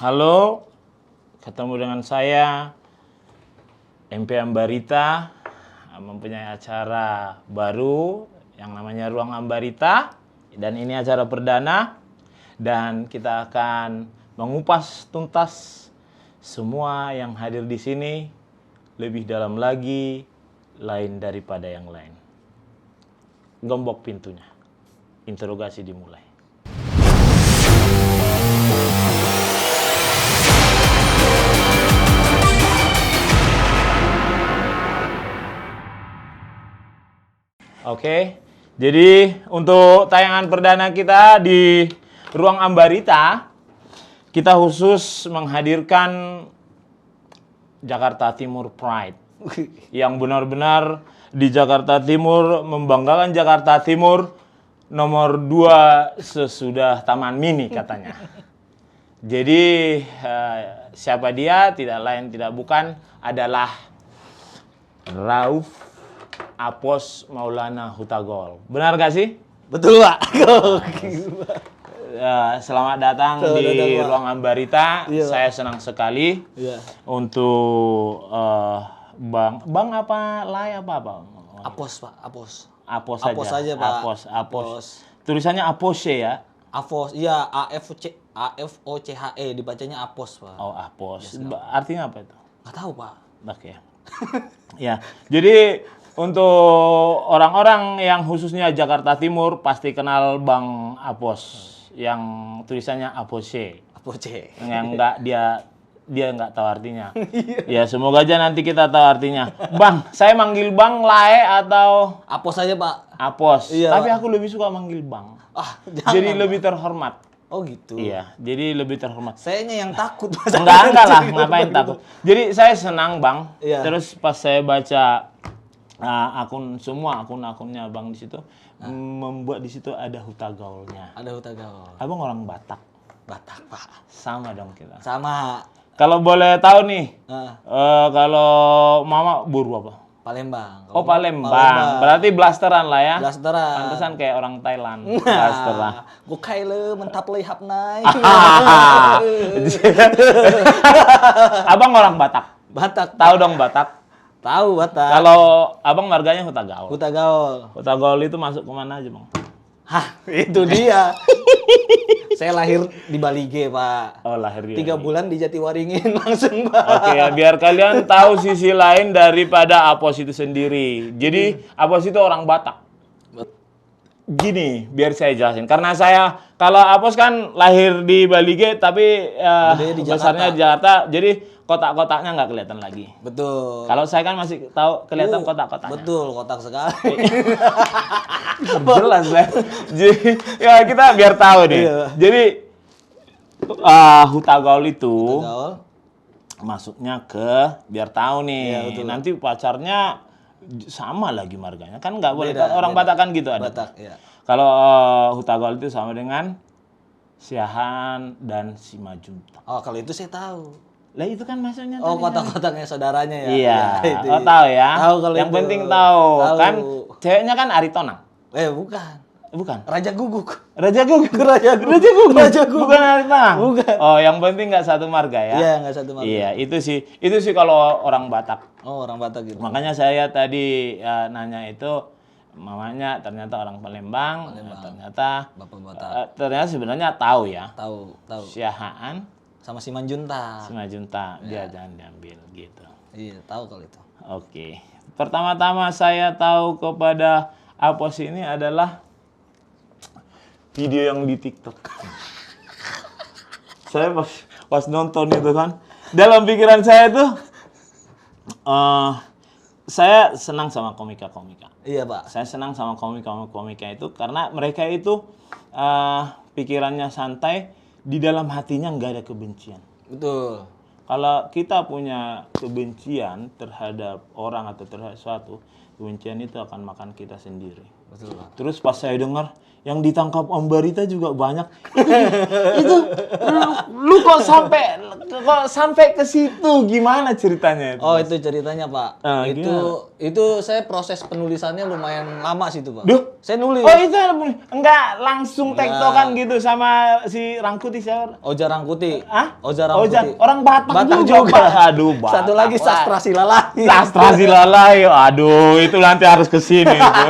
Halo, ketemu dengan saya MP Ambarita, mempunyai acara baru yang namanya Ruang Ambarita, dan ini acara perdana, dan kita akan mengupas tuntas semua yang hadir di sini lebih dalam lagi, lain daripada yang lain. Gembok pintunya, interogasi dimulai. Oke, jadi untuk tayangan perdana kita di Ruang Ambarita, kita khusus menghadirkan Jakarta Timur Pride. Yang benar-benar di Jakarta Timur, membanggakan Jakarta Timur nomor 2 sesudah Taman Mini katanya. Jadi siapa dia? Tidak lain tidak bukan adalah Rauf Apos Maulana Hutagol. Benar gak sih? Betul, Pak. Selamat datang di Ruang Ambarita. Iya, saya senang sekali untuk Bang apa Lai apa? Apos, Pak. Apos. Apos saja, Pak. Apos. Tulisannya Apose ya? Apos. Iya, AFOCHE dibacanya Apos, Pak. Oh, Apos. Artinya apa itu? Nggak tahu, Pak. Oke. Ya, jadi untuk orang-orang yang khususnya Jakarta Timur pasti kenal Bang Apos yang tulisannya Apose. Apose. Yang enggak dia enggak tahu artinya. Ya, semoga aja nanti kita tahu artinya. Bang, saya manggil Bang Lae atau Apos aja, Pak. Apos. Iya, Tapi Pak. aku lebih suka manggil Bang. Jangan, Jadi Pak. lebih terhormat. Oh, gitu. Iya, jadi lebih terhormat. Sayanya yang takut, Pak. Enggak lah, ngapain takut. Jadi saya senang, Bang. Iya. Terus pas saya baca akun-akunnya Bang di situ, membuat di situ ada Hutagaulnya. Ada Hutagol. Abang orang Batak. Batak, Pak. Sama dong kita. Sama. Kalau boleh tahu nih, Nah, kalau Mama buru apa? Palembang. Oh, Palembang. Berarti blasteran lah ya. Blasteran. Pantesan kayak orang Thailand. Blasteran. Gue kaile mentap leh hapnai. Abang orang Batak. Batak. Tahu dong Batak. Tahu, Batak. Kalau abang marganya Hutagaul. Hutagol. Hutagaul itu masuk kemana aja, Bang? Hah, itu dia. Saya lahir di Balige, Pak. Oh, lahir di 3 bulan di Jatiwaringin langsung, Pak. Oke ya, biar kalian tahu sisi lain daripada Apos itu sendiri. Jadi, Apos itu orang Batak. Gini, biar saya jelasin. Karena saya, kalau Apos kan lahir di Balige, tapi Gedenya di besarnya di Jakarta. Jadi, kotak-kotaknya nggak kelihatan lagi. Betul. Kalau saya kan masih tahu kelihatan kotak-kotaknya. Betul, kotak sekali. Jelas lah. Jadi, ya kita biar tahu nih. Iya. Jadi, Hutagaul itu Hutagol. masuknya ke biar tahu nih. Iya, betul. Nanti pacarnya sama lagi marganya. Kan nggak boleh. Beda, Orang beda. Batak kan gitu ada. Batak, ya. Kalau Hutagaul itu sama dengan Siahan dan Simajuntak. Oh, kalau itu saya tahu. Lah itu kan maksudnya Oh, tadi kan. kotak-kotaknya saudaranya ya. Iya, itu. oh, tahu ya. Tahu kalau yang itu. penting tahu. Tahu. Kan ceweknya kan Aritonang. Bukan. Bukan. Raja Guguk. Raja Guguk. Raja Guguk. Raja Guguk. Raja Guguk. Bukan Aritonang. Bukan. Oh, yang penting nggak satu marga ya. Iya, nggak satu marga. Iya, itu sih kalau orang Batak. Oh, orang Batak gitu. Makanya saya tadi nanya itu mamanya ternyata orang Palembang. Ternyata Bapak Batak. ternyata sebenarnya tahu ya. Tahu. Siahaan, Sama Simanjuntak. Simajuntak, dia jangan diambil gitu. Iya, tahu kalau itu. Oke. Pertama-tama saya tahu kepada Apos ini adalah video yang di TikTok. Saya pas nonton itu kan, dalam pikiran saya tuh, saya senang sama komika-komika. Iya, Pak. Saya senang sama komika itu karena mereka itu pikirannya santai, di dalam hatinya nggak ada kebencian. Betul. Kalau kita punya kebencian terhadap orang atau terhadap sesuatu, kebencian itu akan makan kita sendiri. Betul, Pak. Terus pas saya dengar yang ditangkap Ambarita juga banyak. Itu lu kok sampai kok sampai ke situ gimana ceritanya? Oh, itu ceritanya, Pak. Ah, itu saya proses penulisannya lumayan lama sih itu, Pak. Duh. Saya nulis. Oh itu enggak langsung tektokan gitu sama si Rangkuti siapa? Oja Rangkuti. Hah? Oja Rangkuti. Ojan, orang Batak, Batak juga. juga. Pak. Aduh, Batak. Satu lagi Sastra Silalai. Sastra Silalai. Aduh, itu nanti harus ke sini itu.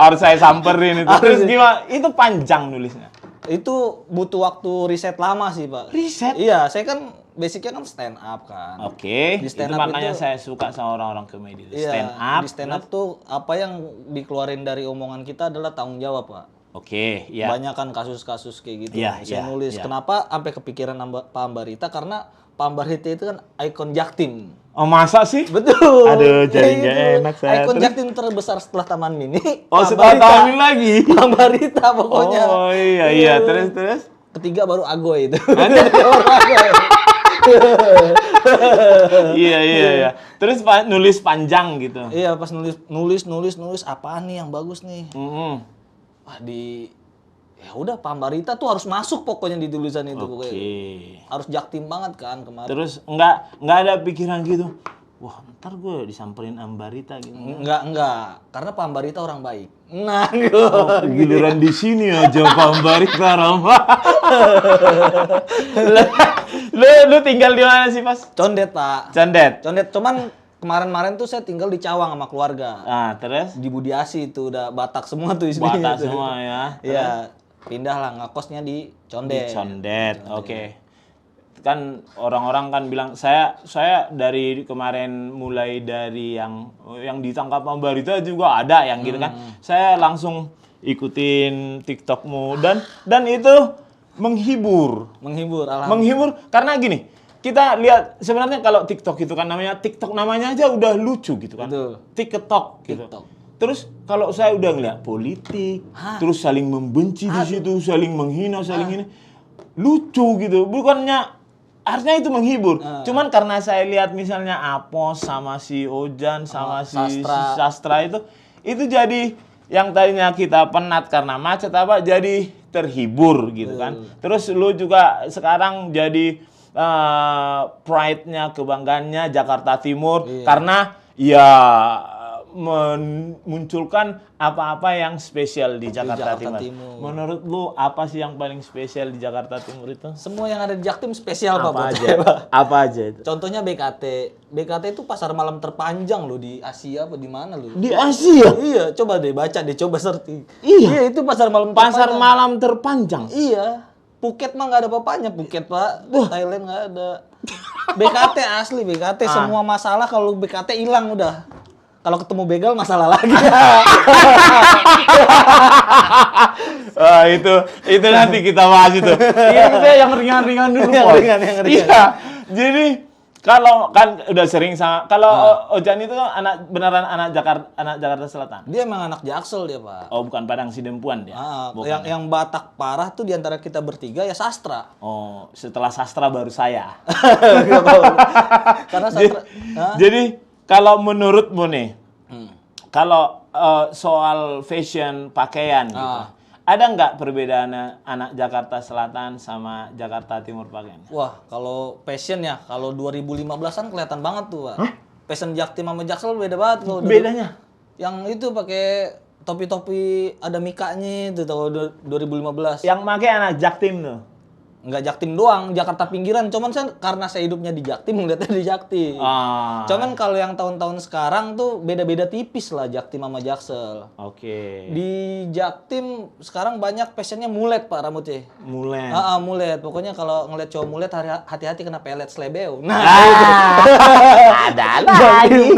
Harus saya samperin itu. Terus gimana? Itu panjang nulisnya. Itu butuh waktu riset lama sih, Pak. Riset? Iya, saya kan basicnya kan stand up kan. Oke. Di Itu stand up makanya itu- saya suka sama orang-orang komedi. Iya, Stand up. di stand up tuh apa yang dikeluarin dari omongan kita adalah tanggung jawab, Pak. Oke, ya. Banyak kan kasus-kasus kayak gitu. Iya, Saya iya, nulis. iya. Kenapa sampai kepikiran Pak Ambarita? Karena Pak Ambarita itu kan ikon Jaktim. Oh, masa sih? Betul. Aduh, jadi Ya, nggak itu. enak saya. Ikon Terus? Jaktim terbesar setelah Taman Mini. Oh, Pak setelah Ambarita. tahun lagi. Pak Ambarita pokoknya. Oh, iya. Terus. Ketiga baru Agoy itu. Iya. Terus nulis panjang gitu. Iya, pas nulis apaan nih yang bagus nih? Mm-mm. Wah, ya udah Pak Ambarita tuh harus masuk pokoknya di tulisan itu pokoknya. Oke. Harus Jaktim banget kan kemarin. Terus nggak ada pikiran gitu. Wah, ntar gue disamperin Ambarita gitu. Enggak. Karena Pak Ambarita orang baik. Nah, Giliran di sini aja Pak Ambarita ramah. Lu tinggal di mana sih, Pas? Condet, Pak. Condet. Condet, cuman kemarin tuh saya tinggal di Cawang sama keluarga. Ah, terus Di Budi Asi itu udah Batak semua tuh isinya. Batak tuh. semua ya. Iya, pindah lah ngekosnya di Condet. Condet. Oke. Kan orang-orang kan bilang saya dari kemarin mulai dari yang ditangkap Ambarita juga ada yang gitu kan. Saya langsung ikutin TikTokmu dan itu menghibur. Alhamdulillah. Menghibur karena gini, kita lihat sebenarnya kalau TikTok itu kan namanya TikTok namanya aja udah lucu gitu kan. Betul. TikTok gitu. TikTok. Terus kalau saya udah ngeliat politik, terus saling membenci di situ, saling menghina, saling ini lucu gitu. Bukannya harusnya itu menghibur. Cuman karena saya lihat misalnya Apos sama si Ojan sama si Sastra itu jadi yang tadinya kita penat karena macet jadi terhibur gitu kan. Terus lu juga sekarang jadi pride-nya, kebanggaannya Jakarta Timur karena ya memunculkan apa-apa yang spesial di Jakarta Timur. Menurut lu apa sih yang paling spesial di Jakarta Timur itu? Semua yang ada di Jaktim spesial, Pak. Apa buat aja? saya, Pak. Apa aja itu? Contohnya BKT. BKT itu pasar malam terpanjang loh di Asia apa di mana loh? Di Asia. Iya, coba deh baca deh, coba searching. Iya. Itu pasar malam Pasar terpanjang. malam terpanjang. Iya. Phuket mah nggak ada apa-apanya, Phuket, Pak. Thailand nggak ada. BKT asli, BKT semua masalah kalau BKT hilang udah. Kalau ketemu begal masalah lagi. Itu nanti kita bahas itu. Iya, kita yang ringan-ringan dulu, Yang Pos. ringan. Iya. Jadi kalau kan udah sering sama kalau Ojan itu beneran anak Jakarta Selatan. Dia emang anak Jaksel dia, Pak. Oh, bukan Padang Sidempuan dia. Bukan. Yang Batak parah tuh diantara kita bertiga ya Sastra. Oh, setelah sastra baru saya. Karena Sastra. Jadi kalau menurutmu nih, kalau soal fashion pakaian gitu, ada nggak perbedaan anak Jakarta Selatan sama Jakarta Timur pakaian? Wah, kalau fashion ya, kalau 2015-an kelihatan banget tuh, Pak. Fashion Jaktim sama Jaksel beda banget kalau Bedanya? Yang itu pakai topi-topi ada mikanya itu tahun 2015. Yang pakai anak Jaktim tuh. Nggak Jaktim doang, Jakarta pinggiran. Cuman karena saya hidupnya di Jaktim, ngeliatnya di Jaktim. Cuman kalau yang tahun-tahun sekarang tuh beda-beda tipis lah Jaktim sama Jaksel. Oke. Di Jaktim sekarang banyak fashionnya mulet, Pak, rambutnya. Mulet. Mulet. Pokoknya kalau ngeliat cowok mulet hati-hati kena pelet slebeo. Nah, Ada lagi.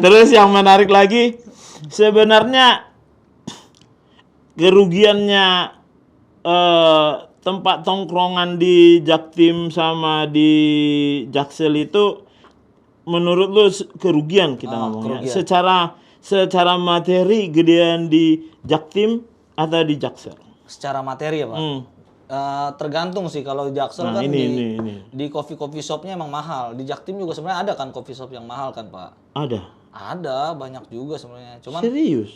Terus yang menarik lagi, sebenarnya kerugiannya tempat tongkrongan di Jaktim sama di Jaksel itu menurut lu kerugian kita ngomongnya. kerugian. Secara materi gedean di Jaktim atau di Jaksel? secara materi ya, Pak. Tergantung sih kalau Jaksel kan ini. di coffee shopnya emang mahal. Di Jaktim juga sebenarnya ada kan coffee shop yang mahal kan, Pak. Ada. Ada banyak juga sebenarnya. Cuman Serius?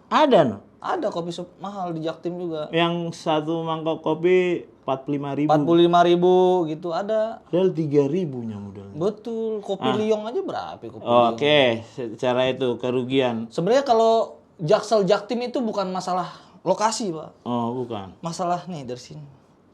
Ada no? Ada kopi shop mahal di Jaktim juga. Yang satu mangkok kopi 45.000. 45.000 gitu ada. Padahal 3.000-nya modalnya. Betul, kopi Liong aja berapa kopi Liong? Oke, secara itu kerugian. Sebenarnya kalau Jaksel Jaktim itu bukan masalah lokasi, Pak. Oh, bukan. Masalah nih dari sini.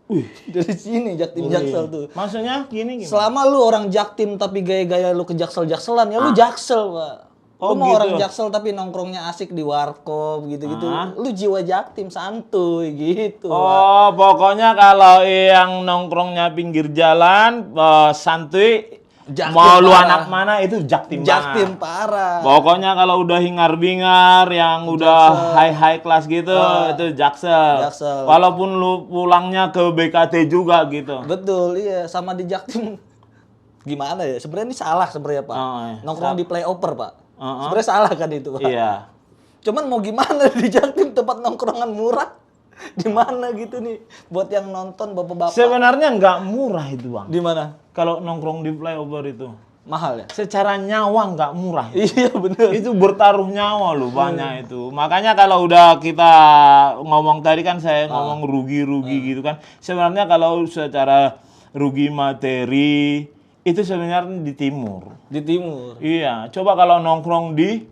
Wih, Dari sini Jaktim Jaksel tuh. maksudnya gini gimana? Selama lu orang Jaktim tapi gaya-gaya lu ke Jaksel-Jakselan, ya lu Jaksel, Pak. Oh, Lu mau gitu. orang Jaksel tapi nongkrongnya asik di warkop gitu-gitu. Lu jiwa Jaktim santuy gitu. Pak. Oh, pokoknya kalau yang nongkrongnya pinggir jalan, santuy, Jaktim mau lu parah. anak mana itu Jaktim Jaktim banget. parah. Pokoknya kalau udah hingar-bingar, yang udah high class gitu, itu Jaksel. Jaksel. Walaupun lu pulangnya ke BKT juga gitu. Betul, iya. Sama di Jaktim gimana ya? Sebenarnya ini salah sebenarnya, Pak. Oh, iya. Nongkrong di playover, Pak. Sebenarnya salah kan itu, Pak. Iya. Cuman mau gimana di Jaktim tempat nongkrongan murah? Di mana gitu nih buat yang nonton bapak-bapak? Sebenarnya nggak murah itu, Bang. Di mana? Kalau nongkrong di flyover itu. Mahal ya? Secara nyawa nggak murah. Iya, bener. Itu bertaruh nyawa loh banyak itu. Makanya kalau udah kita ngomong tadi kan saya ngomong rugi-rugi gitu kan. Sebenarnya kalau secara rugi materi itu sebenarnya di timur. Di timur. Iya, coba kalau nongkrong di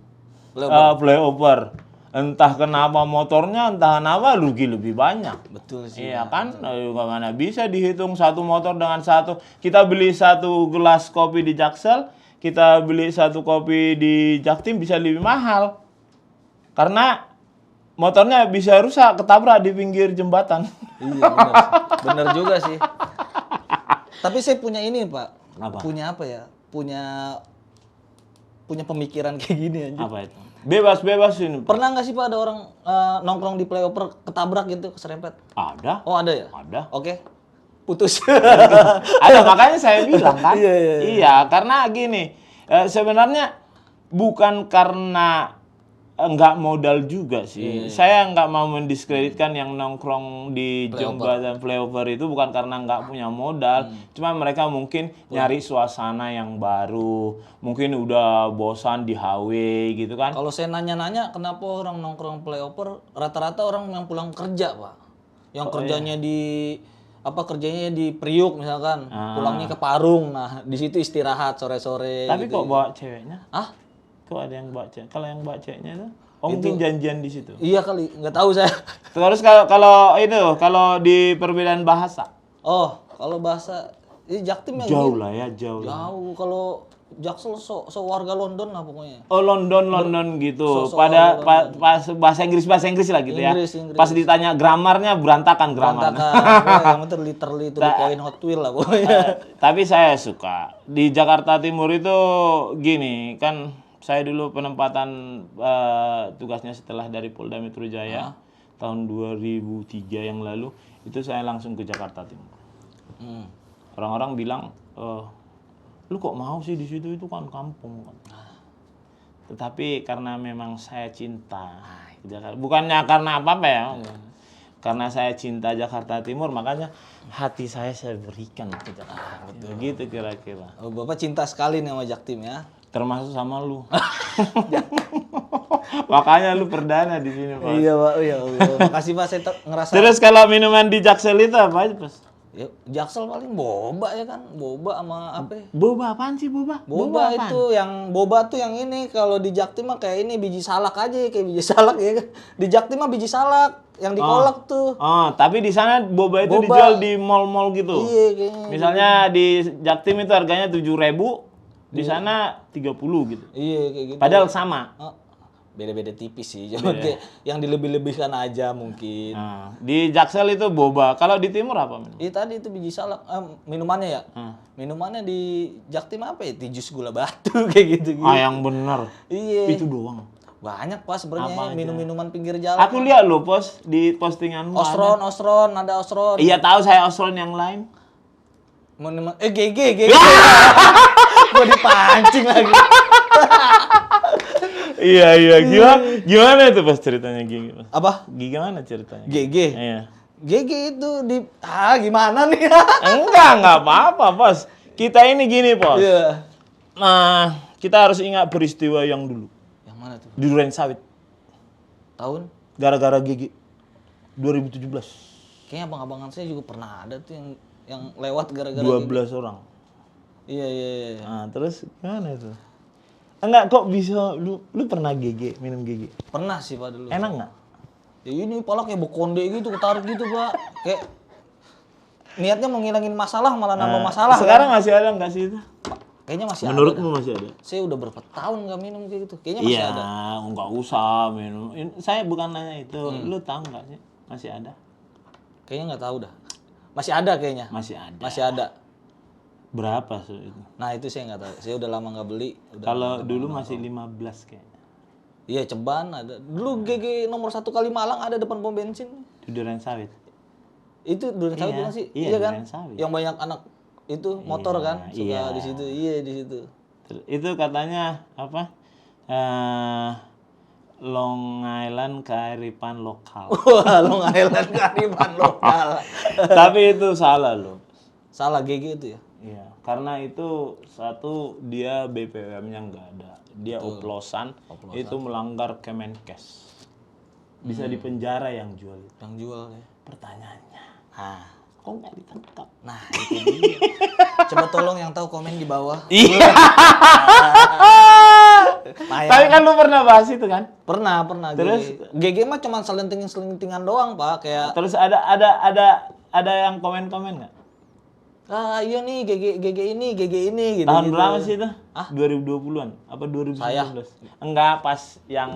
flyover. Entah kenapa motornya, entah kenapa rugi lebih banyak. Betul sih. Iya kan, mana bisa dihitung satu motor dengan satu. Kita beli satu gelas kopi di Jaksel, kita beli satu kopi di Jaktim bisa lebih mahal. Karena motornya bisa rusak, ketabrak di pinggir jembatan. Iya, bener. Bener juga sih. Tapi saya punya ini, Pak. Apa? Punya apa ya? Punya pemikiran kayak gini aja. Apa itu? Bebas-bebas ini. Pernah nggak sih, Pak, ada orang nongkrong di playover ketabrak gitu, keserempet? Ada. Oh, ada ya? Ada. Oke. Putus. Ada, makanya saya bilang kan. Iya, iya, iya. Iya, karena gini, sebenarnya bukan karena nggak modal juga sih. Saya nggak mau mendiskreditkan yang nongkrong di jembatan flyover itu bukan karena nggak punya modal. Cuma mereka mungkin nyari suasana yang baru. Mungkin udah bosan di HW gitu kan. Kalau saya nanya-nanya kenapa orang nongkrong playover, rata-rata orang yang pulang kerja, Pak. Yang kerjanya kerjanya di Priuk misalkan, pulangnya ke Parung. Nah, di situ istirahat sore-sore. Tapi gitu. kok bawa ceweknya? Ah? Kok ada yang bawa cewek? Kalau yang bawa ceweknya itu, mungkin janjian di situ. Iya kali, nggak tahu saya. Terus kalau di perbedaan bahasa Oh, kalau bahasa ini Jaktim yang jauh gini. lah ya, jauh. Jauh. Kalau Jaksel warga London lah pokoknya. Oh, London gitu. Pada pas bahasa Inggris lah gitu ya. Inggris. Pas ditanya gramarnya berantakan gramarnya. Berantakan. Yang penting literally to the point Hot Wheel lah pokoknya. Tapi saya suka di Jakarta Timur itu gini kan, saya dulu penempatan tugasnya setelah dari Polda Metro Jaya tahun 2003 yang lalu itu saya langsung ke Jakarta Timur. Orang-orang bilang, lu kok mau sih di situ, itu kan kampung kan. Tetapi karena memang saya cinta Jakarta, bukannya karena apa-apa ya. Karena saya cinta Jakarta Timur, makanya hati saya berikan ke Jakarta. Gitu kira-kira. Oh, Bapak cinta sekali nih sama Jaktim ya. Termasuk sama lu. Makanya lu perdana di sini, Pak. Iya, Pak. Iya, makasih, Pak. Saya ngerasa. Terus kalau minuman di Jaksel itu apa aja, Pas? Ya, Jaksel paling boba ya kan. Boba sama apa? Boba apaan sih, boba? Boba apaan? itu yang boba tuh yang ini, kalau di Jaktim mah kayak ini biji salak aja, kayak biji salak ya kan. Di Jaktim mah biji salak yang dikolak tuh. Oh, tapi di sana boba itu Boba. dijual di mall-mall gitu. Iya, kayaknya. Misalnya di Jaktim itu harganya 7.000, di sana 30 gitu. Iya, kayak gitu. Padahal sama. Oh, beda-beda tipis sih. Cuma kayak yang dilebih-lebihkan aja mungkin. Nah, di Jaksel itu boba. Kalau di timur apa? Iya tadi itu biji salak, minumannya ya. Hmm. Minumannya di Jaktim apa ya? Jus gula batu kayak gitu. Yang bener. Iya. Itu doang. Banyak Pak Apa sebenarnya aja? minum-minuman pinggir jalan. Aku lihat lo post di postinganmu. Osron, ada Osron. Iya, tahu saya Osron yang lain. GG. Gua dipancing lagi. Iya. Gimana itu pas ceritanya Gigi? Mas? Apa? Gimana ceritanya? GG. Iya. GG itu gimana nih? Enggak apa-apa, Bos. Kita ini gini, Bos. Iya. Nah, kita harus ingat peristiwa yang dulu. Yang mana tuh? Di Duren Sawit. Tahun? gara-gara GG 2017. Kayaknya abang-abangan saya juga pernah ada tuh yang lewat gara-gara 12 orang. Iya. Nah, terus gimana itu? Enggak, kok bisa lu pernah GG, minum GG? Pernah sih Pak dulu. Enak nggak? Ya ini pala kayak bekonde gitu, ketarik gitu Pak. Kayak niatnya mau ngilangin masalah malah nambah masalah. Sekarang masih ada nggak sih itu? Kayaknya masih Menurutmu ada. masih ada? Saya udah berapa tahun nggak minum kayak gitu. Kayaknya masih ada. Iya, nggak usah minum. Saya bukan nanya itu. Lu tahu nggak sih? Masih ada? Kayaknya nggak tahu dah. Masih ada kayaknya. Masih ada. Masih ada. Berapa itu? Nah itu saya nggak tahu. Saya udah lama nggak beli. Kalau dulu masih 15 kayaknya. Iya Ceban ada. Dulu GG nomor 1 kali Malang ada depan pom bensin. Di Duren Sawit. Itu Duren Sawit Iya, bukan sih? iya, Iya kan? Duren Sawit. Yang banyak anak itu motor kan suka iya. di situ. Iya di situ. Itu katanya apa? Long Island kearifan lokal. Wah, Long Island kearifan lokal. Tapi itu salah loh. Salah GG itu ya. Iya, karena itu satu dia BPOM-nya nggak ada, dia oplosan, itu melanggar Kemenkes, bisa dipenjara yang jual itu. Yang jual ya. Pertanyaannya, kok nggak ditangkap? Nah, itu dia. Coba tolong yang tahu komen di bawah. Iya. Tapi kan lu pernah bahas itu kan? Pernah. Terus? GG mah cuma selentingan doang, Pak, kayak Terus ada yang komen-komen nggak? iya nih GG ini gitu. Tahun berapa sih itu? 2020-an? Apa 2019? Saya? Enggak, pas yang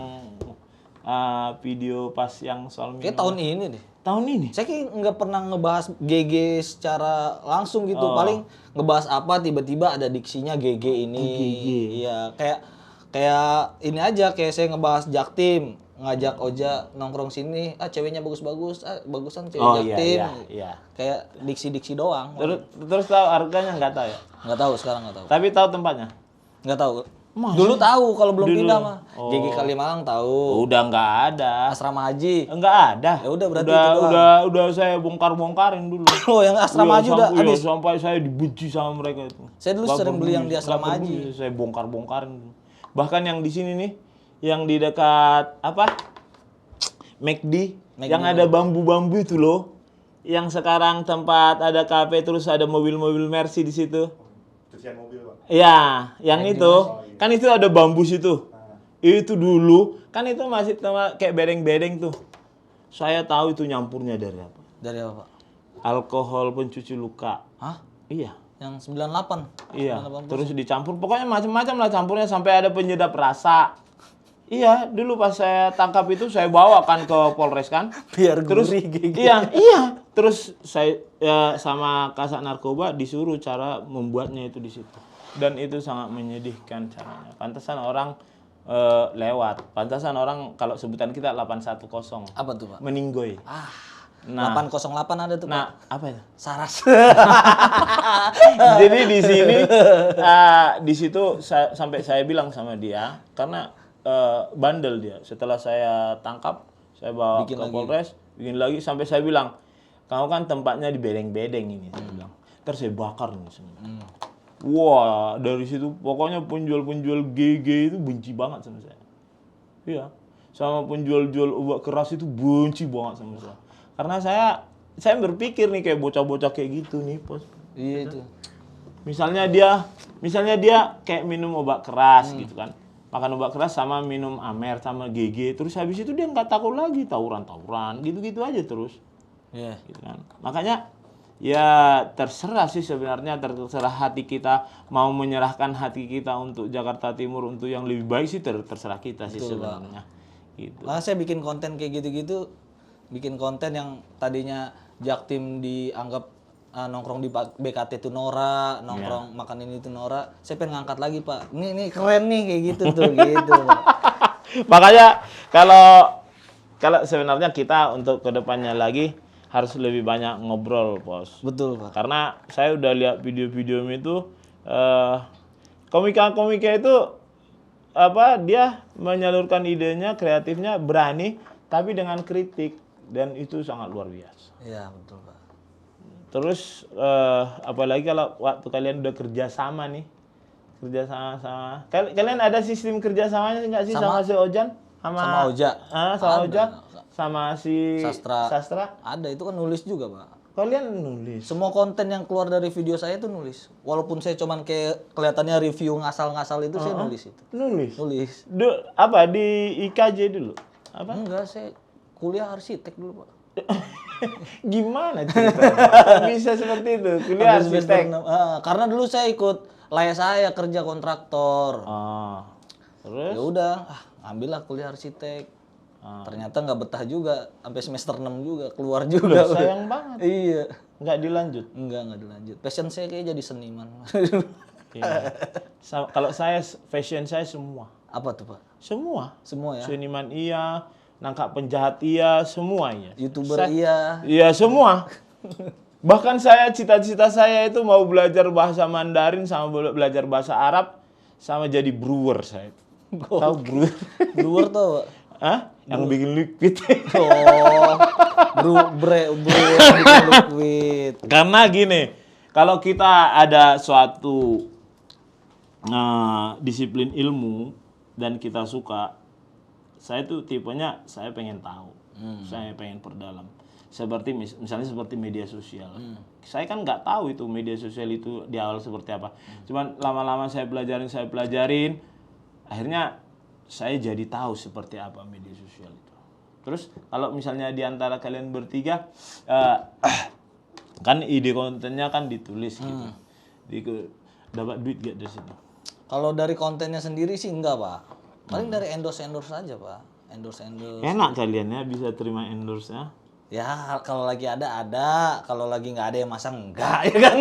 video pas yang soal Kayak tahun ini deh. Tahun ini? Saya kayak nggak pernah ngebahas GG secara langsung gitu. Paling ngebahas apa tiba-tiba ada diksinya GG ini. GG. Iya, kayak ini aja kayak saya ngebahas Jaktim, ngajak Oja nongkrong sini, ceweknya bagus-bagus, bagusan cewek Jaktim. Iya. Kayak diksi-diksi doang. Terus tahu harganya nggak tahu ya? Nggak tahu sekarang nggak tahu. Tapi tahu tempatnya? Nggak tahu. Masa? Dulu tahu kalau belum Dulu. pindah mah. GG Kalimalang tahu. Udah nggak ada. Asrama Haji. Enggak ada. Ya udah berarti itu doang. Udah saya bongkar-bongkarin dulu. Oh, yang Asrama Haji udah habis. Sampai saya dibenci sama mereka itu. Saya dulu Nggak sering beli yang peduli, di Asrama nggak Haji. peduli, saya bongkar-bongkarin dulu. Bahkan yang di sini nih, yang di dekat apa? McD, yang ada bambu-bambu itu loh. Yang sekarang tempat ada kafe terus ada mobil-mobil Mercy di situ. Cucian mobil, Pak. Iya, yang itu. Kan itu ada bambu situ. Itu dulu, kan itu masih kayak bedeng-bedeng tuh. Saya tahu itu nyampurnya dari apa? Dari apa, Pak? Alkohol pencuci luka. Hah? Iya. Yang 98. Iya. Terus dicampur, pokoknya macam-macam lah campurnya sampai ada penyedap rasa. Iya, dulu pas saya tangkap itu saya bawa kan ke Polres kan. Biar Terus gurih gitu. iya. Terus saya sama Kasat Narkoba disuruh cara membuatnya itu di situ. Dan itu sangat menyedihkan caranya. Pantesan orang lewat. Pantesan orang kalau sebutan kita 810. Apa tuh, Pak? Meninggoy. Nah, 808 ada tuh, Pak. nah apa itu? Saras. Jadi di sini di situ sampai saya bilang sama dia karena bandel dia. Setelah saya tangkap, saya bawa ke Polres, bikin lagi sampai saya bilang, "Kamu kan tempatnya di bedeng-bedeng ini." Saya bilang. Terus saya bakar nih sebenarnya. Wah, dari situ pokoknya penjual-penjual GG itu benci banget sama saya. Iya. Sama penjual-jual obat keras itu benci banget sama saya. Karena saya berpikir nih kayak bocah-bocah kayak gitu nih, Pos. Iya itu. Misalnya dia kayak minum obat keras gitu kan. Makan obat keras sama minum Amer sama GG, terus habis itu dia nggak takut lagi tawuran-tawuran, gitu-gitu aja terus. Iya. Gitu kan. Makanya ya terserah sih sebenarnya, terserah hati kita mau menyerahkan hati kita untuk Jakarta Timur untuk yang lebih baik sih terserah kita sih sebenarnya. Gitu. Makanya saya bikin konten kayak gitu-gitu, bikin konten yang tadinya Jaktim dianggap nongkrong di BKT itu Nora, nongkrong makan ini itu Nora. Saya pengen ngangkat lagi, Pak. Ini keren nih kayak gitu tuh, gitu. Pak. Makanya kalau sebenarnya kita untuk kedepannya lagi harus lebih banyak ngobrol, Bos. Betul, Pak. Karena saya udah lihat video-video itu komika-komika itu dia menyalurkan idenya, kreatifnya berani tapi dengan kritik dan itu sangat luar biasa. Iya, betul, Pak. Terus apalagi kalau waktu kalian udah kerja sama nih. Kerja sama. Kalian ada sistem kerjasamanya nggak sih sama si Ojan? Sama Oja. Sama Ada. Oja. Sama si Sastra. Ada, itu kan nulis juga, Pak. Kalian nulis. Semua konten yang keluar dari video saya itu nulis. Walaupun saya cuman kayak kelihatannya review ngasal-ngasal itu, saya nulis itu. Nulis. Nulis. Apa di IKJ dulu? Apa? Enggak, saya kuliah arsitek dulu, Pak. Gimana ceritanya? Bisa seperti itu, kuliah Sampai semester arsitek. 6. Karena dulu saya ikut layar saya kerja kontraktor. Terus? Ya udah, ambillah kuliah arsitek. Ternyata nggak betah juga, sampai semester 6 juga, keluar juga. Loh, sayang banget. Iya. Nggak dilanjut. Nggak dilanjut. Passion saya kayak jadi seniman. Iya. Kalau saya, fashion saya semua. Apa tuh, Pak? Semua. Semua ya? Seniman iya, nangkap penjahat iya, semua iya. YouTuber iya. Iya, semua. Bahkan saya, cita-cita saya itu mau belajar bahasa Mandarin, sama belajar bahasa Arab, sama jadi brewer saya. Tahu brewer? Brewer tuh, Pak? Hah? Yang bikin liquid. Brewer bikin liquid. Karena gini, kalau kita ada suatu disiplin ilmu dan kita suka, saya tuh tipenya saya pengen tahu, saya pengen perdalam. Seperti misalnya seperti media sosial. Saya kan nggak tahu itu media sosial itu di awal seperti apa. Cuman lama-lama saya pelajarin, akhirnya saya jadi tahu seperti apa media sosial itu. Terus kalau misalnya di antara kalian bertiga, kan ide kontennya kan ditulis gitu. Dapat duit gak dari situ? Kalau dari kontennya sendiri sih enggak, Pak. Paling dari endorse saja, Pak. Endorse. Enak kalian ya bisa terima endorse ya. Ya, kalau lagi ada. Kalau lagi nggak ada ya masa enggak, ya kan?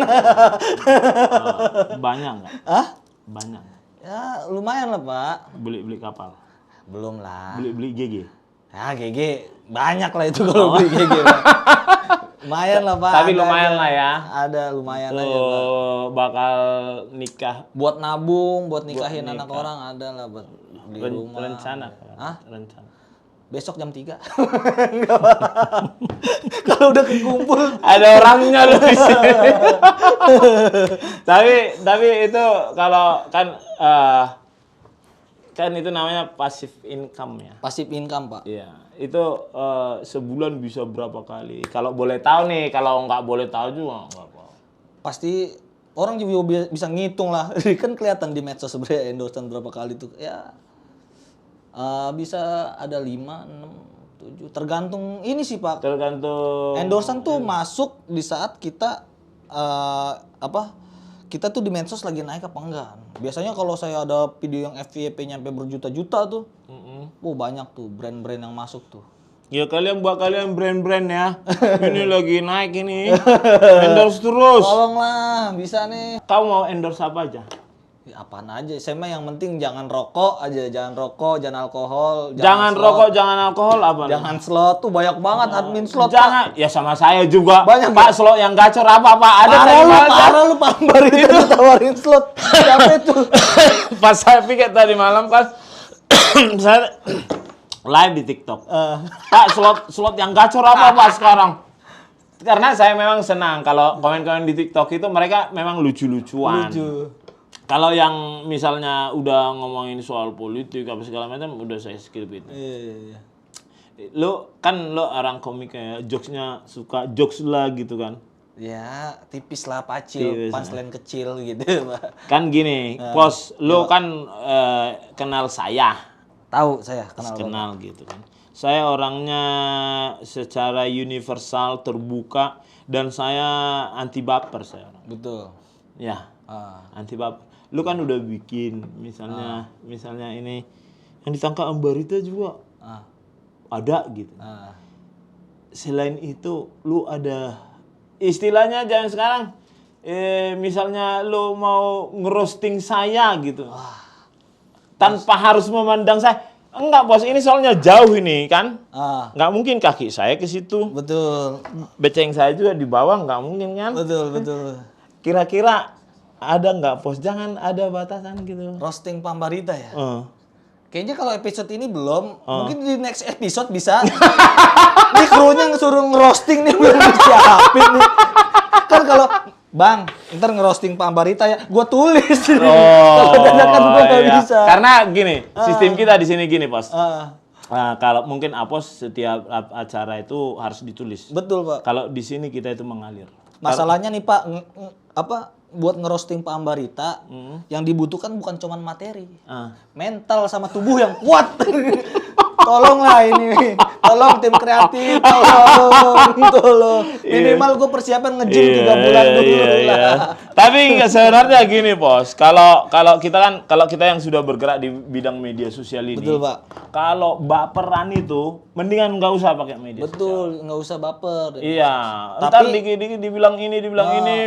Banyak nggak? Hah? Banyak. Ya, lumayan lah, Pak. Beli kapal. Belum lah. Beli GG. Ya, GG banyak lah itu kalau beli GG, Pak. Lumayan lah, Pak. Tapi lumayan lah ya. Ada lumayan aja, Pak. Lo bakal nikah. Buat nabung, buat nikahin anak orang ada lah, buat beli rumah. Rencana. Hah? Rencana. Besok jam 3. Enggak, Pak. Kalau udah kekumpul. Ada orangnya loh di sini. tapi itu kalau kan itu namanya passive income ya. Passive income, Pak. Iya, itu sebulan bisa berapa kali? Kalau boleh tahu nih, kalau nggak boleh tahu juga nggak apa. Pasti orang juga bisa ngitung lah. Kan kelihatan di medsos sebenarnya endorsean berapa kali tuh. Ya bisa ada 5, 6, 7. Tergantung ini sih, Pak. Tergantung. Endorsean tuh masuk di saat kita kita tuh di medsos lagi naik apa enggak. Biasanya kalau saya ada video yang FYP nyampe berjuta-juta tuh. Banyak tuh brand-brand yang masuk tuh. Ya kalian brand-brand ya. Ini lagi naik ini. Endorse terus. Tolonglah, bisa nih. Kau mau endorse apa aja? Ya, apaan aja. Saya mah yang penting jangan rokok aja, jangan rokok, jangan alkohol, Jangan slot. rokok, jangan alkohol apa? Jangan slot tuh banyak banget admin slot. Jangan, ya sama saya juga. Banyak, Pak slot yang gacor apa ada Parah lu pambar itu ditawarin slot. Siapa itu? Pas saya pikir tadi malam kan saya live di TikTok. Pak slot yang gacor apa Pak sekarang? Karena saya memang senang kalau komen-komen di TikTok itu mereka memang lucu-lucuan. Lucu. Kalau yang misalnya udah ngomongin soal politik apa segala macam udah saya skip itu. Iya. Lo orang komik ya, jokesnya suka jokes lah gitu kan. Ya, tipis lah, pacil, punchline kecil gitu, Pak. Kan gini, Pos, lo kan kenal saya. Tahu saya, Kenal gitu kan. Saya orangnya secara universal, terbuka, dan saya anti baper saya. Betul. Ya, anti baper. Lu kan udah bikin, misalnya ini, yang ditangkap Ambarita juga ada gitu. Selain itu, lu ada, istilahnya jangan sekarang, misalnya lu mau ngerosting saya gitu. Tanpa harus memandang saya. Enggak, Bos, ini soalnya jauh ini kan. Nggak mungkin kaki saya ke situ. Betul. Beceng saya juga di bawah, nggak mungkin kan. Betul. Kira-kira ada nggak, Bos? Jangan ada batasan gitu. Roasting Pambarita ya? Kayaknya kalau episode ini belum, mungkin di next episode bisa. Ini krunya suruh ngerosting nih, belum disiapin nih. Kan kalau, Bang, ntar ngerosting Pambarita ya, gue tulis. Kalau dadakan gue nggak bisa. Karena gini, sistem kita di sini gini, Bos. Kalau mungkin Apos setiap acara itu harus ditulis. Betul, Pak. Kalau di sini kita itu mengalir. Masalahnya nih, Pak, buat ngerosting Pak Ambarita, yang dibutuhkan bukan cuman materi. Mental sama tubuh yang kuat. Tolonglah ini. Tolong tim kreatif, tolong. Minimal gue persiapan nge-gym 3 bulan dulu lah. Tapi sebenarnya gini, Bos. Kalau kita yang sudah bergerak di bidang media sosial ini. Betul, Pak. Kalau baperan itu mendingan nggak usah pakai media sosial. Betul, nggak usah baper. Iya, ntar dikit-dikit dibilang ini,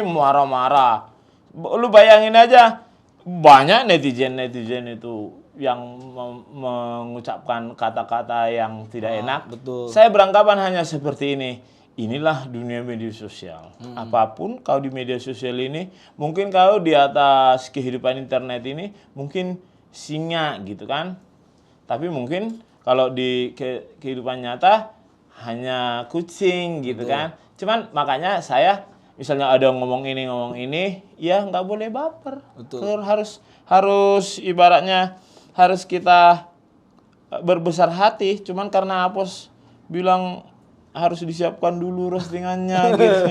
marah-marah. Lu bayangin aja, banyak netizen itu yang mengucapkan kata-kata yang tidak enak. Betul. Saya beranggapan hanya seperti ini. Inilah dunia media sosial. Apapun kau di media sosial ini, mungkin kau di atas kehidupan internet ini mungkin singa gitu kan. Tapi mungkin kalau di kehidupan nyata hanya kucing gitu kan. Cuman makanya saya misalnya ada ngomong ini, ya nggak boleh baper. Betul. Harus ibaratnya harus kita berbesar hati. Cuman karena Apos bilang harus disiapkan dulu roastingannya gitu.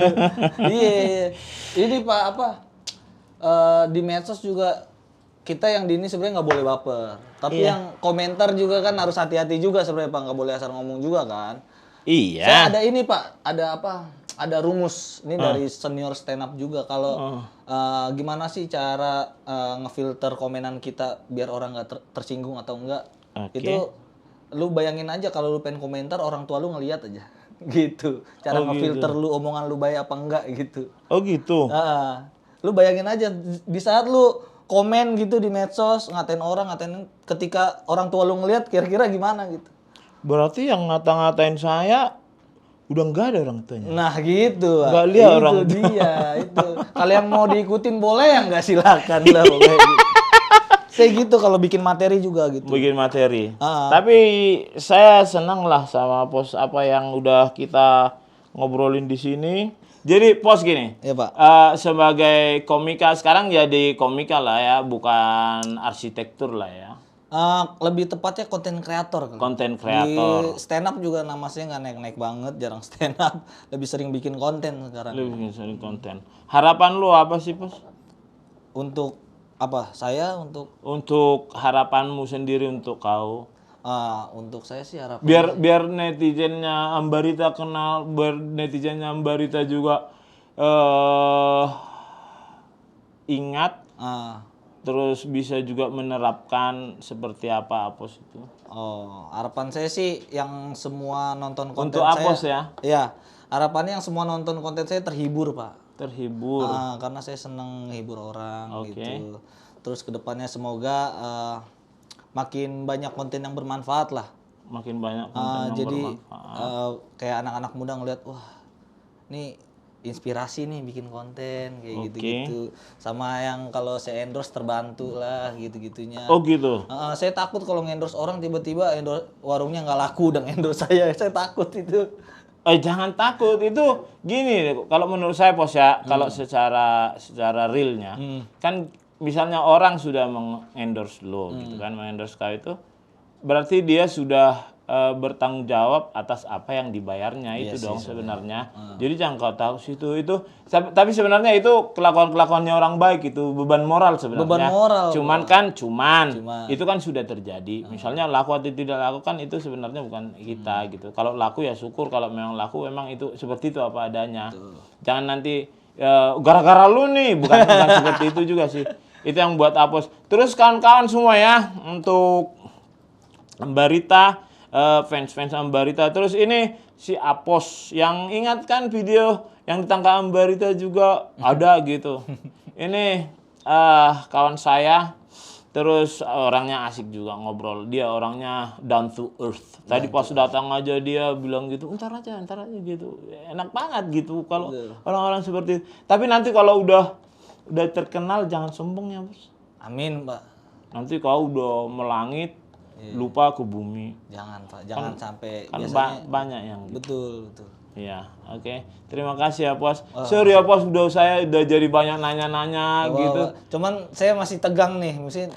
Iya. Ini Pak di medsos juga kita yang di ini sebenarnya nggak boleh baper. Tapi yang komentar juga kan harus hati-hati juga sebenarnya Pak, nggak boleh asal ngomong juga kan. Iya. Saya ada ini Pak, ada rumus ini dari senior stand up juga kalau gimana sih cara ngefilter komenan kita biar orang nggak tersinggung atau enggak. Itu lu bayangin aja kalau lu pengen komentar orang tua lu ngelihat aja gitu. Cara ngefilter lu omongan lu baik apa enggak gitu. Oh gitu. Lu bayangin aja di saat lu komen gitu di medsos ngatain ketika orang tua lu ngelihat kira-kira gimana gitu. Berarti yang ngata-ngatain saya udah nggak ada orang tuanya. Nah gitu. Nggak lihat orang tua. Dia itu. Kalian mau diikutin boleh ya nggak, silakan lah. Saya gitu kalau bikin materi juga gitu. Bikin materi. Tapi saya senang lah sama Pos apa yang udah kita ngobrolin di sini. Jadi Pos gini. Iya Pak. Sebagai komika sekarang jadi komika lah ya, bukan arsitektur lah ya. Lebih tepatnya konten kreator. Konten kreator. Di stand up juga nama saya nggak naik-naik banget, jarang stand up. Lebih sering bikin konten sekarang. Lebih sering konten. Harapan lu apa sih, Pos? Untuk apa? Saya untuk harapanmu sendiri untuk kau. Untuk saya sih harapan. Biar netizennya Ambarita kenal, biar netizennya Ambarita juga ingat. Terus bisa juga menerapkan seperti apa Apos itu. Harapan saya sih yang semua nonton konten untuk saya. Apos ya? Iya, harapannya yang semua nonton konten saya terhibur Pak. Terhibur. Karena saya seneng hibur orang Oke. gitu. Terus kedepannya semoga makin banyak konten yang bermanfaat lah. Makin banyak konten yang jadi bermanfaat. kayak anak-anak muda ngeliat, wah ini inspirasi nih bikin konten kayak gitu-gitu. Sama yang kalau saya endorse terbantu lah gitu-gitunya. Oh gitu. Saya takut kalau ngendorse orang tiba-tiba warungnya nggak laku dan endorse saya. Saya takut itu. Jangan takut, itu gini kalau menurut saya Pos ya, kalau secara realnya kan misalnya orang sudah mengendorse lo gitu kan, mengendorse kau itu berarti dia sudah bertanggung jawab atas apa yang dibayarnya itu dong sebenarnya. Jadi jangan kau tahu situ itu, tapi sebenarnya itu kelakuannya orang baik, itu beban moral sebenarnya. Beban moral. Cuman itu kan sudah terjadi. Misalnya laku atau tidak laku kan itu sebenarnya bukan kita gitu. Kalau laku ya syukur, kalau memang laku memang itu seperti itu apa adanya. Jangan nanti gara-gara lu nih, bukan seperti itu juga sih. Itu yang buat Apos. Terus kawan-kawan semua ya, untuk Ambarita, fans Ambarita. Terus ini si Apos yang ingatkan video yang ditangkap Ambarita juga ada gitu. Ini kawan saya, terus orangnya asik juga ngobrol. Dia orangnya down to earth. Tadi pas datang aja dia bilang gitu, entar aja gitu. Enak banget gitu kalau orang-orang seperti itu. Tapi nanti kalau udah terkenal jangan sombong ya Bos. Amin Pak. Nanti kau udah melangit, lupa ke bumi. Jangan Pak, jangan sampai Kan biasanya banyak yang gitu. betul. Iya, oke. Terima kasih ya, Pos. Sorry ya, Pos, saya udah jadi banyak nanya-nanya gitu. Cuman saya masih tegang nih, mungkin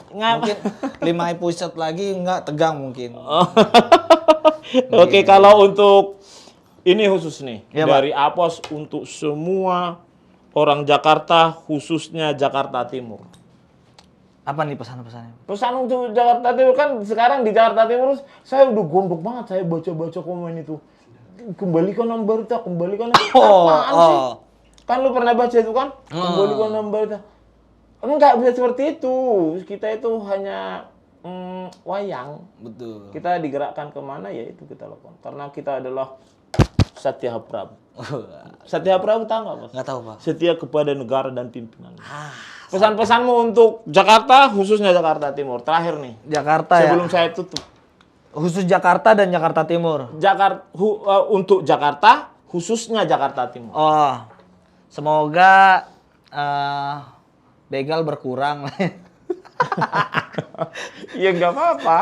5 episode lagi nggak tegang mungkin. Oke, kalau untuk ini khusus nih Iya, dari Apos untuk semua orang Jakarta, khususnya Jakarta Timur. Apa nih pesan-pesannya? Pesan untuk Jakarta Timur kan sekarang di Jakarta Timur saya udah gondok banget saya baca-baca komen itu. Kembalikan Ambarita, kembalikan apaan sih? Kan lu pernah baca itu kan? Kembalikan Ambarita. Enggak bisa seperti itu. Kita itu hanya wayang. Betul. Kita digerakkan kemana ya itu kita lakukan. Karena kita adalah Satya Prabu. Satya Prabu tahu nggak, Mas? Nggak tahu, Pak. Setia kepada negara dan pimpinan. Pesan-pesanmu untuk Jakarta, khususnya Jakarta Timur. Terakhir nih. Jakarta Sebelum saya tutup. Khusus Jakarta dan Jakarta Timur. Untuk Jakarta, khususnya Jakarta Timur. Oh, semoga begal berkurang. Ya nggak apa-apa.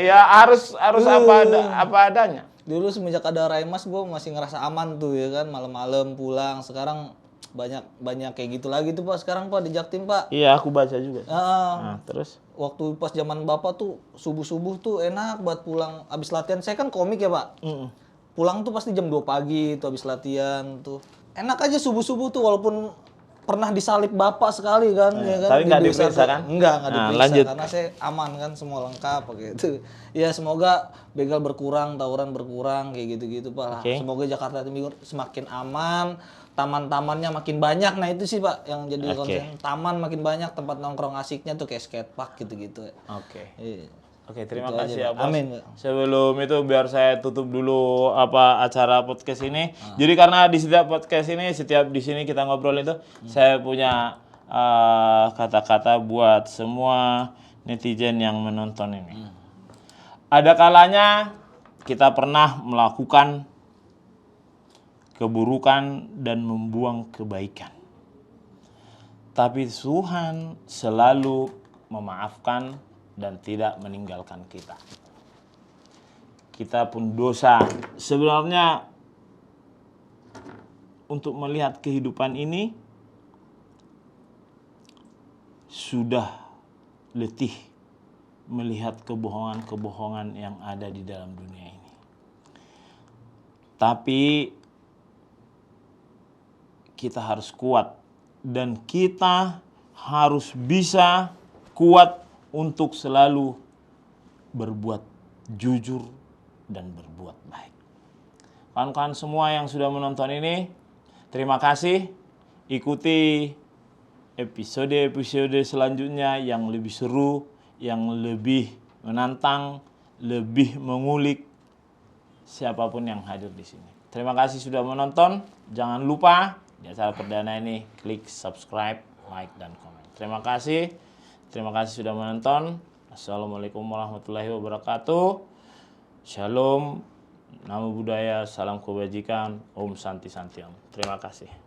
Ya harus apa adanya. Dulu semenjak ada Raimas gue masih ngerasa aman tuh ya kan, malam-malam pulang. Sekarang banyak kayak gitu lagi tuh Pak sekarang Pak di Jaktim Pak. Iya, aku baca juga. Nah, Terus waktu pas zaman Bapak tuh subuh-subuh tuh enak buat pulang abis latihan. Saya kan komik ya Pak. Pulang tuh pasti jam 2 pagi tuh abis latihan tuh. Enak aja subuh-subuh tuh walaupun pernah disalip Bapak sekali kan ya kan. Tapi nggak diperiksa kan? Enggak diperiksa lanjut. karena saya aman kan semua lengkap gitu. Ya semoga begal berkurang, tawuran berkurang kayak gitu-gitu Pak. Okay. Semoga Jakarta Timur semakin aman. Taman-tamannya makin banyak, nah itu sih Pak yang jadi konsen. Taman makin banyak, tempat nongkrong asiknya tuh kayak skatepark gitu-gitu. Oke. Iya. Oke, terima Itu kasih aja, ya, Pak. Bos. Amin. Sebelum itu biar saya tutup dulu acara podcast ini. Jadi karena di setiap podcast ini, di sini kita ngobrol itu, saya punya kata-kata buat semua netizen yang menonton ini. Ada kalanya kita pernah melakukan keburukan dan membuang kebaikan. Tapi Tuhan selalu memaafkan dan tidak meninggalkan kita. Kita pun dosa. Sebenarnya untuk melihat kehidupan ini sudah letih melihat kebohongan-kebohongan yang ada di dalam dunia ini. Tapi kita harus kuat dan kita harus bisa kuat untuk selalu berbuat jujur dan berbuat baik. Kawan-kawan semua yang sudah menonton ini, terima kasih. Ikuti episode-episode selanjutnya yang lebih seru, yang lebih menantang, lebih mengulik siapapun yang hadir di sini. Terima kasih sudah menonton. Jangan lupa di acara perdana ini klik subscribe, like, dan komen. Terima kasih. Terima kasih sudah menonton. Assalamualaikum warahmatullahi wabarakatuh. Shalom, namo buddhaya, salam kebajikan, Om Santi Santiam. Terima kasih.